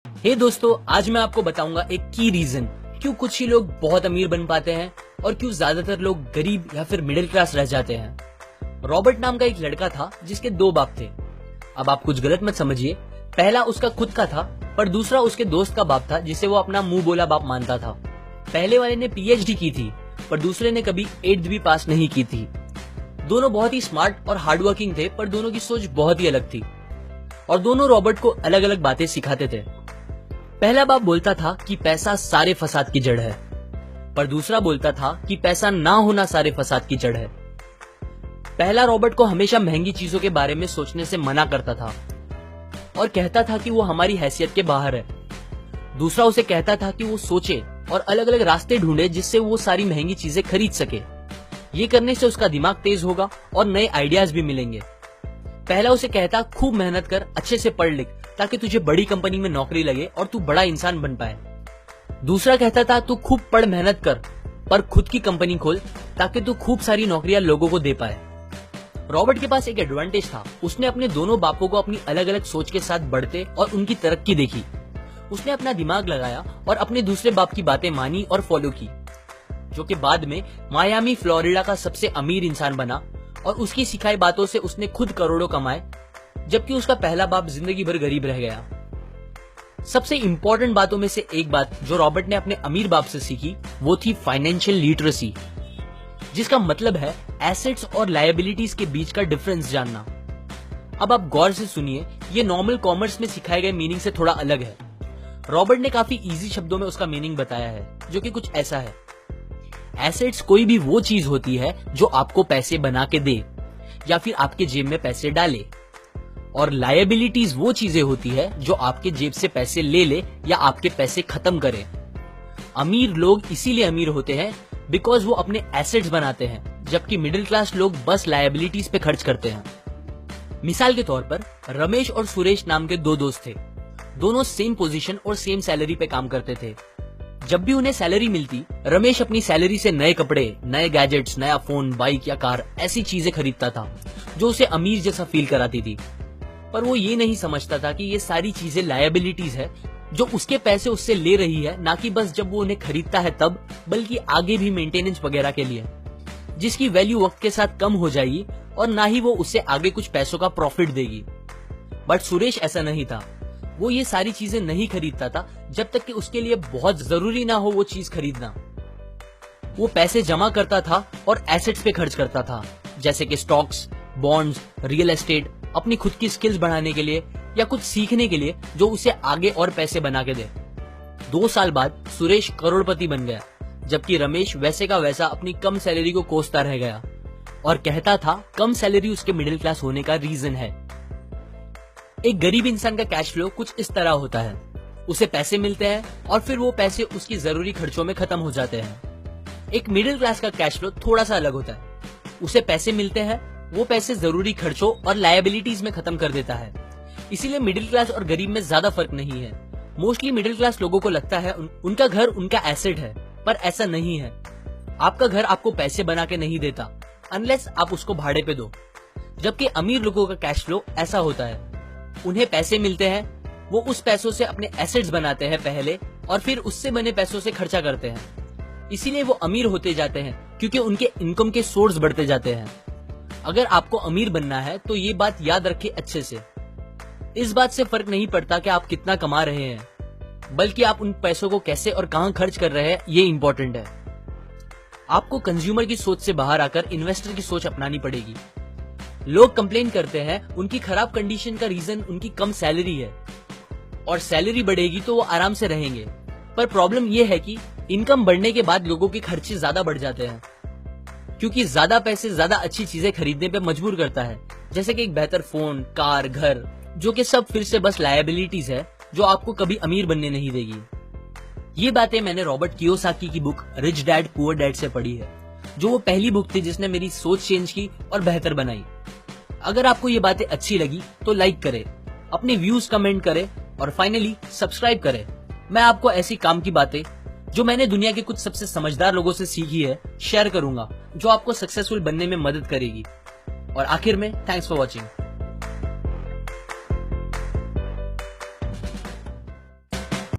हे दोस्तों, आज मैं आपको बताऊंगा एक की रीजन क्यों कुछ ही लोग बहुत अमीर बन पाते हैं और क्यों ज्यादातर लोग गरीब या फिर मिडिल क्लास रह जाते हैं। रॉबर्ट नाम का एक लड़का था जिसके दो बाप थे। अब आप कुछ गलत मत समझिए, पहला उसका खुद का था पर दूसरा उसके दोस्त का बाप था जिसे वो अपना मुंह बोला बाप मानता था। पहले वाले ने पीएचडी की थी पर दूसरे ने कभी 8th भी पास नहीं की थी। दोनों बहुत ही स्मार्ट और हार्डवर्किंग थे पर दोनों की सोच बहुत ही अलग थी और दोनों रॉबर्ट को अलग अलग बातें सिखाते थे। पहला बाप बोलता था कि पैसा सारे फसाद की जड़ है, पर दूसरा बोलता था कि पैसा ना होना सारे फसाद की जड़ है। पहला रॉबर्ट को हमेशा महंगी चीजों के बारे में सोचने से मना करता था और कहता था कि वो हमारी हैसियत के बाहर है। दूसरा उसे कहता था कि वो सोचे और अलग अलग रास्ते ढूंढे जिससे वो सारी महंगी चीजें खरीद सके। ये करने से उसका दिमाग तेज होगा और नए आइडियाज भी मिलेंगे। पहला उसे कहता खूब मेहनत कर, अच्छे से पढ़ लिख ताकि तुझे बड़ी कंपनी में नौकरी लगे और तू बड़ा इंसान बन पाए। दूसरा कहता था तू खूब पढ़ मेहनत कर पर खुद की कंपनी खोल ताकि तू खूब सारी नौकरियां लोगों को दे पाए। रॉबर्ट के पास एक एडवांटेज था, उसने अपने दोनों बापों को अपनी अलग अलग सोच के साथ बढ़ते और उनकी तरक्की देखी। उसने अपना दिमाग लगाया और अपने दूसरे बाप की बातें मानी और फॉलो की, जो कि बाद में मायामी फ्लोरिडा का सबसे अमीर इंसान बना और उसकी सिखाई बातों से उसने खुद करोड़ों कमाए, जबकि उसका पहला बाप जिंदगी भर गरीब रह गया। सबसे इंपॉर्टेंट बातों में से एक बात जो रॉबर्ट ने अपने अमीर बाप से सीखी वो थी फाइनेंशियल लिटरेसी, जिसका मतलब है एसेट्स और लायबिलिटीज के बीच का डिफरेंस जानना। अब आप गौर से सुनिए, ये नॉर्मल कॉमर्स में सिखाए गए मीनिंग से थोड़ा अलग है। रॉबर्ट ने काफी इजी शब्दों में उसका मीनिंग बताया है, जो कि कुछ ऐसा है। एसेट्स कोई भी वो चीज होती है जो आपको पैसे बना के दे या फिर आपके जेब में पैसे डाले, और लायबिलिटीज वो चीजें होती है जो आपके जेब से पैसे ले ले या आपके पैसे खत्म करे। अमीर लोग इसीलिए अमीर होते हैं बिकॉज वो अपने एसेट्स बनाते हैं, जबकि मिडिल क्लास लोग बस लायबिलिटीज पे खर्च करते हैं। मिसाल के तौर पर रमेश और सुरेश नाम के दो दोस्त थे। दोनों सेम पोजीशन और सेम सैलरी पे काम करते थे। जब भी उन्हें सैलरी मिलती, रमेश अपनी सैलरी से नए कपड़े, नए गैजेट्स, नया फोन, बाइक या कार ऐसी चीजें खरीदता था जो उसे अमीर जैसा फील कराती थी। पर वो ये नहीं समझता था कि ये सारी चीजें लायबिलिटीज है जो उसके पैसे उससे ले रही है, ना कि बस जब वो उन्हें खरीदता है तब, बल्कि आगे भी मेंटेनेंस वगैरह के लिए, जिसकी वैल्यू वक्त के साथ कम हो जाएगी और ना ही वो उससे आगे कुछ पैसों का प्रॉफिट देगी। बट सुरेश ऐसा नहीं था। वो ये सारी चीजें नहीं खरीदता था जब तक कि उसके लिए बहुत जरूरी ना हो वो चीज खरीदना। वो पैसे जमा करता था और एसेट्स पे खर्च करता था, जैसे कि स्टॉक्स, बॉन्ड्स, रियल एस्टेट, अपनी खुद की स्किल्स बढ़ाने के लिए या कुछ सीखने के लिए जो उसे आगे और पैसे बना के दे। 2 साल बाद सुरेश करोड़पति बन गया, जबकि रमेश वैसे का वैसा अपनी कम सैलरी को कोसता रह गया और कहता था कम सैलरी उसके मिडिल क्लास होने का रीजन है। एक गरीब इंसान का कैश फ्लो कुछ इस तरह होता है, उसे पैसे मिलते हैं और फिर वो पैसे उसकी जरूरी खर्चों में खत्म हो जाते हैं। एक मिडिल क्लास का कैश फ्लो थोड़ा सा अलग होता है, उसे पैसे मिलते हैं, वो पैसे जरूरी खर्चों और लायबिलिटीज में खत्म कर देता है। इसीलिए मिडिल क्लास और गरीब में ज्यादा फर्क नहीं है। मोस्टली मिडिल क्लास लोगों को लगता है उनका घर उनका एसेट है, पर ऐसा नहीं है। आपका घर आपको पैसे बना के नहीं देता अनलेस आप उसको भाड़े पे दो, जबकि अमीर लोगों का कैश फ्लो ऐसा होता है। उन्हें पैसे मिलते हैं, वो उस पैसों से अपने एसेट्स बनाते हैं पहले और फिर उससे बने पैसों से खर्चा करते हैं। इसीलिए वो अमीर होते जाते हैं क्योंकि उनके इनकम के सोर्स बढ़ते जाते हैं। अगर आपको अमीर बनना है तो ये बात याद रखिए अच्छे से। इस बात से फर्क नहीं पड़ता कि आप कितना कमा रहे हैं, बल्कि आप उन पैसों को कैसे और कहां खर्च कर रहे हैं, ये इंपॉर्टेंट है। आपको कंज्यूमर की सोच से बाहर आकर इन्वेस्टर की सोच अपनानी पड़ेगी। लोग कंप्लेन करते हैं उनकी खराब कंडीशन का रीजन उनकी कम सैलरी है और सैलरी बढ़ेगी तो वो आराम से रहेंगे, पर प्रॉब्लम ये है कि इनकम बढ़ने के बाद लोगों के खर्चे ज्यादा बढ़ जाते हैं, क्योंकि ज्यादा पैसे ज्यादा अच्छी चीजें खरीदने पे मजबूर करता है, जैसे कि एक बेहतर फोन, कार, घर, जो कि सब फिर से बस लायबिलिटीज है जो आपको कभी अमीर बनने नहीं देगी। ये बातें मैंने रॉबर्ट कियोसाकी की book rich dad poor dad से पढ़ी है, जो वो पहली बुक थी जिसने मेरी सोच चेंज की और बेहतर बनाई। अगर आपको ये बातें अच्छी लगी तो लाइक करें, अपने व्यूज कमेंट करें और फाइनली सब्सक्राइब करें। मैं आपको ऐसी काम की बातें जो मैंने दुनिया के कुछ सबसे समझदार लोगों से सीखी है शेयर करूंगा, जो आपको सक्सेसफुल बनने में मदद करेगी। और आखिर में थैंक्स फॉर वॉचिंग।